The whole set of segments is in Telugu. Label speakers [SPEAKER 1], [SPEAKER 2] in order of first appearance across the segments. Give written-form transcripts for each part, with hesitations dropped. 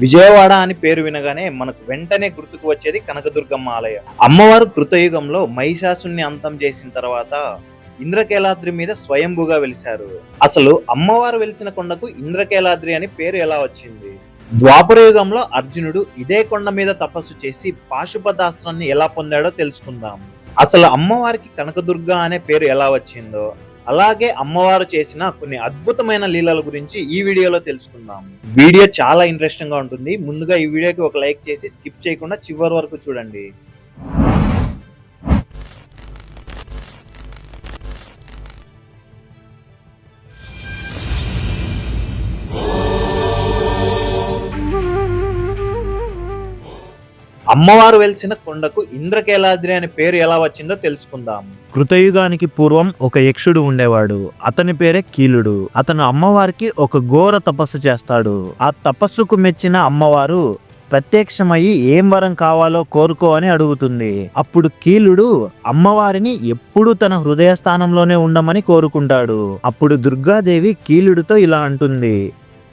[SPEAKER 1] విజయవాడ అని పేరు వినగానే మనకు వెంటనే గుర్తుకు వచ్చేది కనకదుర్గమ్మ ఆలయం. అమ్మవారు కృతయుగంలో మహిషాసుని అంతం చేసిన తర్వాత ఇంద్రకీలాద్రి మీద స్వయంభూగా వెలిశారు. అసలు అమ్మవారు వెలిసిన కొండకు ఇంద్రకీలాద్రి అని పేరు ఎలా వచ్చింది? ద్వాపర యుగంలో అర్జునుడు ఇదే కొండ మీద తపస్సు చేసి పాశుపతాస్త్రాన్ని ఎలా పొందాడో తెలుసుకుందాం. అసలు అమ్మవారికి కనకదుర్గ అనే పేరు ఎలా వచ్చిందో, అలాగే అమ్మవారు చేసిన కొన్ని అద్భుతమైన లీలల గురించి ఈ వీడియోలో తెలుసుకుందాం. వీడియో చాలా ఇంట్రెస్టింగ్ గా ఉంటుంది. ముందుగా ఈ వీడియోకి ఒక లైక్ చేసి స్కిప్ చేయకుండా చివరి వరకు చూడండి. అమ్మవారు వెలిసిన కొండకు ఇంద్రకీలాద్రి అనే పేరు ఎలా వచ్చిందో తెలుసుకుందాం.
[SPEAKER 2] కృతయుగానికి పూర్వం ఒక యక్షుడు ఉండేవాడు. అతని పేరే కీలుడు. అతను అమ్మవారికి ఒక ఘోర తపస్సు చేస్తాడు. ఆ తపస్సుకు మెచ్చిన అమ్మవారు ప్రత్యక్షమయ్యి ఏం వరం కావాలో కోరుకో అని అడుగుతుంది. అప్పుడు కీలుడు అమ్మవారిని ఎప్పుడూ తన హృదయ స్థానంలోనే ఉండమని కోరుకుంటాడు. అప్పుడు దుర్గాదేవి కీలుడితో ఇలా అంటుంది,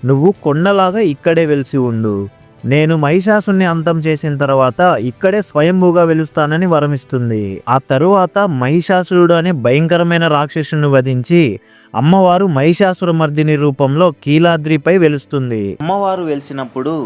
[SPEAKER 2] నువ్వు కొండలాగా ఇక్కడే వెలిసి ఉండు. నేను మహిషాసుని అంతం చేసిన తర్వాత ఇక్కడే స్వయంభూగా వెలుస్తానని వరమిస్తుంది. ఆ తరువాత మహిషాసురుడు అనే భయంకరమైన రాక్షసుని వధించి అమ్మవారు మహిషాసుర మర్దిని రూపంలో కీలాద్రిపై వెలుస్తుంది. అమ్మవారు వెలిసినప్పుడు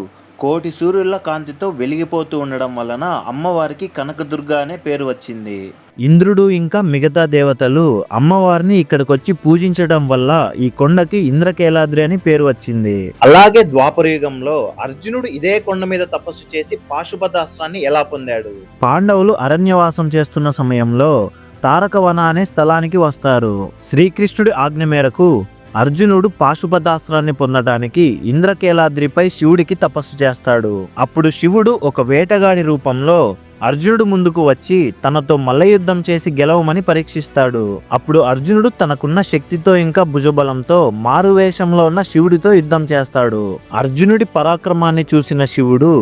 [SPEAKER 2] కోటి సూర్యుల కాంతితో వెలిగిపోతూ ఉండడం వలన అమ్మవారికి కనకదుర్గ అనే పేరు వచ్చింది. ఇంద్రుడు ఇంకా మిగతా దేవతలు అమ్మవారిని ఇక్కడికొచ్చి పూజించడం వల్ల ఈ కొండకి ఇంద్రకీలాద్రి అని పేరు వచ్చింది.
[SPEAKER 1] అలాగే ద్వాపర యుగంలో అర్జునుడు ఇదే కొండ మీద తపస్సు చేసి పాశుపతాస్త్రాన్ని ఎలా పొందాడు?
[SPEAKER 2] పాండవులు అరణ్యవాసం చేస్తున్న సమయంలో తారకవన అనే స్థలానికి వస్తారు. శ్రీకృష్ణుడి ఆజ్ఞ మేరకు అర్జునుడు పాశుపతాస్త్రాన్ని పొందడానికి ఇంద్రకీలాద్రిపై శివుడికి తపస్సు చేస్తాడు. అప్పుడు శివుడు ఒక వేటగాడి రూపంలో అర్జునుడు ముందుకు వచ్చి తనతో మల్లయుద్ధం చేసి గెలవమని పరీక్షిస్తాడు. అప్పుడు అర్జునుడు తనకున్న శక్తితో ఇంకా భుజబలంతో మారువేషంలో ఉన్న శివుడితో యుద్ధం చేస్తాడు. అర్జునుడి పరాక్రమాన్ని చూసిన శివుడు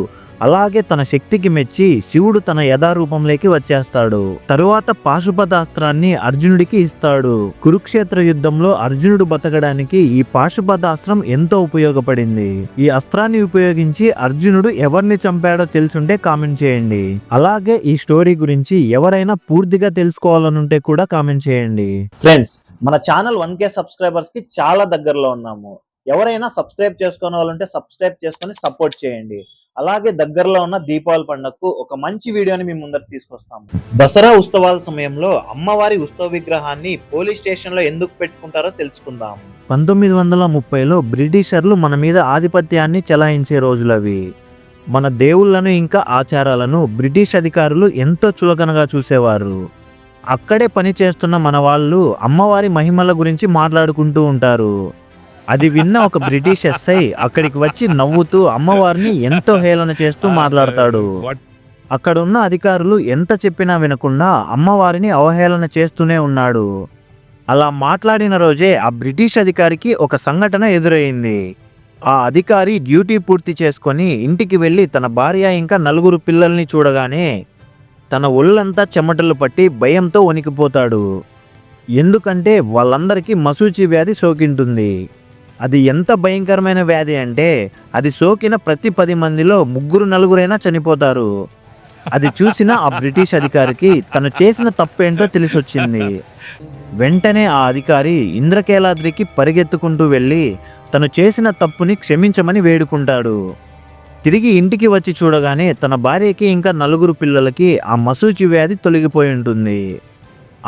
[SPEAKER 2] అలాగే తన శక్తికి మెచ్చి శివుడు తన యథారూపంలోకి వచ్చేస్తాడు. తరువాత పాశుపతాస్త్రాన్ని అర్జునుడికి ఇస్తాడు. కురుక్షేత్ర యుద్ధంలో అర్జునుడు బతకడానికి ఈ పాశుపతాస్త్రం ఎంతో ఉపయోగపడింది. ఈ అస్త్రాన్ని ఉపయోగించి అర్జునుడు ఎవరిని చంపాడో తెలుసుంటే కామెంట్ చేయండి. అలాగే ఈ స్టోరీ గురించి ఎవరైనా పూర్తిగా తెలుసుకోవాలనుంటే కూడా కామెంట్ చేయండి.
[SPEAKER 1] ఫ్రెండ్స్, మన ఛానల్ 1K సబ్స్క్రైబర్స్ కి చాలా దగ్గరలో ఉన్నాము. ఎవరైనా సబ్స్క్రైబ్ చేసుకునే వాళ్ళుంటే సబ్స్క్రైబ్ చేసుకొని సపోర్ట్ చేయండి. అలాగే దగ్గరలో ఉన్న దీపావళి పండుగకు ఒక మంచి వీడియోని మీ ముందర తీసుకొస్తాము. దసరా ఉత్సవాల సమయంలో అమ్మవారి ఉత్సవ విగ్రహాన్ని పోలీస్ స్టేషన్ లో ఎందుకు పెట్టుకుంటారో తెలుసుకుందాం.
[SPEAKER 2] 1930లో బ్రిటిషర్లు మన మీద ఆధిపత్యాన్ని చెలాయించే రోజులవి. మన దేవుళ్లను ఇంకా ఆచారాలను బ్రిటిష్ అధికారులు ఎంతో చులకనగా చూసేవారు. అక్కడే పని చేస్తున్న మన వాళ్ళు అమ్మవారి మహిమల గురించి మాట్లాడుకుంటూ ఉంటారు. అది విన్న ఒక బ్రిటిష్ ఎస్ఐ అక్కడికి వచ్చి నవ్వుతూ అమ్మవారిని ఎంతో హేళన చేస్తూ మాట్లాడతాడు. అక్కడున్న అధికారులు ఎంత చెప్పినా వినకుండా అమ్మవారిని అవహేళన చేస్తూనే ఉన్నాడు. అలా మాట్లాడిన రోజే ఆ బ్రిటిష్ అధికారికి ఒక సంఘటన ఎదురైంది. ఆ అధికారి డ్యూటీ పూర్తి చేసుకొని ఇంటికి వెళ్ళి తన భార్య ఇంకా 4 పిల్లల్ని చూడగానే తన ఒళ్ళంతా చెమటలు పట్టి భయంతో వణికిపోతాడు. ఎందుకంటే వాళ్ళందరికీ మశూచి వ్యాధి సోకింటుంది. అది ఎంత భయంకరమైన వ్యాధి అంటే అది సోకిన ప్రతి 10 మందిలో 3-4 చనిపోతారు. అది చూసిన ఆ బ్రిటిష్ అధికారికి తను చేసిన తప్పేంటో తెలిసొచ్చింది. వెంటనే ఆ అధికారి ఇంద్రకీలాద్రికి పరిగెత్తుకుంటూ వెళ్ళి తను చేసిన తప్పుని క్షమించమని వేడుకుంటాడు. తిరిగి ఇంటికి వచ్చి చూడగానే తన భార్యకి ఇంకా 4 పిల్లలకి ఆ మశూచి వ్యాధి తొలగిపోయి ఉంటుంది.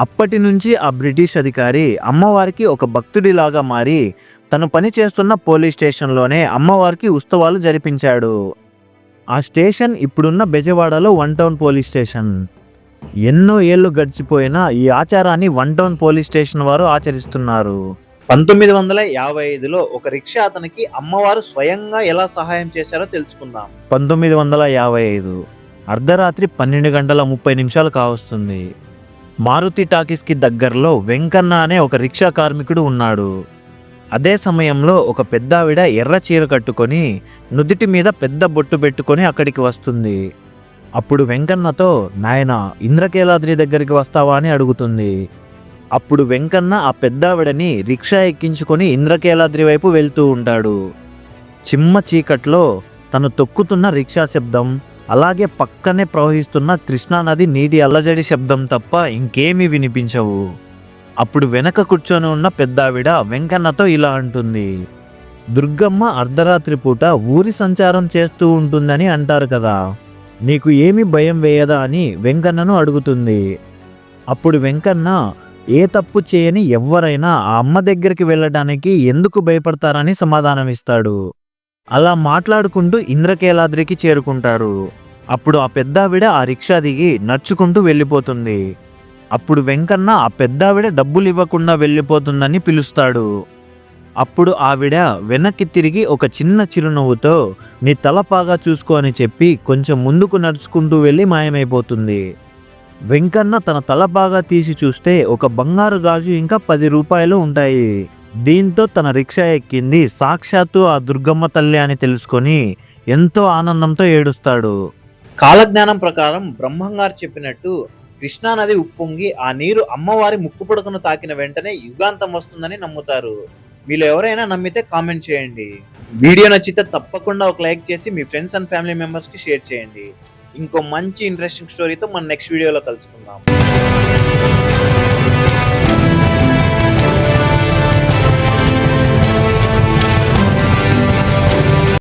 [SPEAKER 2] అప్పటి నుంచి ఆ బ్రిటిష్ అధికారి అమ్మవారికి ఒక భక్తుడిలాగా మారి తను పని చేస్తున్న పోలీస్ స్టేషన్లోనే అమ్మవారికి ఉత్సవాలు జరిపించాడు. ఆ స్టేషన్ ఇప్పుడున్న బెజవాడలో 1 టౌన్ పోలీస్ స్టేషన్. ఎన్నో ఏళ్లు గడిచిపోయినా ఈ ఆచారాన్ని 1 టౌన్ పోలీస్ స్టేషన్ వారు ఆచరిస్తున్నారు.
[SPEAKER 1] 1955లో ఒక రిక్షా అతనికి అమ్మవారు స్వయంగా ఎలా సహాయం చేశారో తెలుసుకుందాం.
[SPEAKER 2] 1955 అర్ధరాత్రి 12:30 కావస్తుంది. మారుతి టాకీస్కి దగ్గరలో వెంకన్న అనే ఒక రిక్షా కార్మికుడు ఉన్నాడు. అదే సమయంలో ఒక పెద్దావిడ ఎర్ర చీర కట్టుకొని నుదిటి మీద పెద్ద బొట్టు పెట్టుకొని అక్కడికి వస్తుంది. అప్పుడు వెంకన్నతో, నాయనా ఇంద్రకీలాద్రి దగ్గరికి వస్తావా అని అడుగుతుంది. అప్పుడు వెంకన్న ఆ పెద్దావిడని రిక్షా ఎక్కించుకొని ఇంద్రకీలాద్రి వైపు వెళ్తూ ఉంటాడు. చిమ్మ చీకట్లో తను తొక్కుతున్న రిక్షా శబ్దం, అలాగే పక్కనే ప్రవహిస్తున్న కృష్ణానది నీటి అల్లజడి శబ్దం తప్ప ఇంకేమీ వినిపించవు. అప్పుడు వెనక కూర్చొని ఉన్న పెద్దావిడ వెంకన్నతో ఇలా అంటుంది, దుర్గమ్మ అర్ధరాత్రి పూట ఊరి సంచారం చేస్తూ ఉంటుందని అంటారు కదా, నీకు ఏమి భయం వేయదా అని వెంకన్నను అడుగుతుంది. అప్పుడు వెంకన్న ఏ తప్పు చేయని ఎవ్వరైనా ఆ అమ్మ దగ్గరికి వెళ్ళడానికి ఎందుకు భయపడతారని సమాధానమిస్తాడు. అలా మాట్లాడుకుంటూ ఇంద్రకీలాద్రికి చేరుకుంటారు. అప్పుడు ఆ పెద్దావిడ ఆ రిక్షా దిగి నడుచుకుంటూ వెళ్ళిపోతుంది. అప్పుడు వెంకన్న ఆ పెద్దావిడ డబ్బులు ఇవ్వకుండా వెళ్ళిపోతుందని పిలుస్తాడు. అప్పుడు ఆవిడ వెనక్కి తిరిగి ఒక చిన్న చిరునవ్వుతో నీ తల బాగా చూసుకో అని చెప్పి కొంచెం ముందుకు నడుచుకుంటూ వెళ్ళి మాయమైపోతుంది. వెంకన్న తన తల బాగా తీసి చూస్తే ఒక బంగారు గాజు ఇంకా 10 రూపాయలు ఉంటాయి. దీంతో తన రిక్షా ఎక్కింది సాక్షాత్తు ఆ దుర్గమ్మ తల్లి అని తెలుసుకొని ఎంతో ఆనందంతో ఏడుస్తాడు.
[SPEAKER 1] కాలజ్ఞానం ప్రకారం బ్రహ్మంగారు చెప్పినట్టు కృష్ణానది ఉప్పొంగి ఆ నీరు అమ్మవారి ముక్కు పుడకను తాకిన వెంటనే యుగాంతం వస్తుందని నమ్ముతారు. మీరు ఎవరైనా నమ్మితే కామెంట్ చేయండి. వీడియో నచ్చితే తప్పకుండా ఒక లైక్ చేసి మీ ఫ్రెండ్స్ అండ్ ఫ్యామిలీ మెంబర్స్కి షేర్ చేయండి. ఇంకో మంచి ఇంట్రెస్టింగ్ స్టోరీతో మన నెక్స్ట్ వీడియోలో కలుసుకుందాం.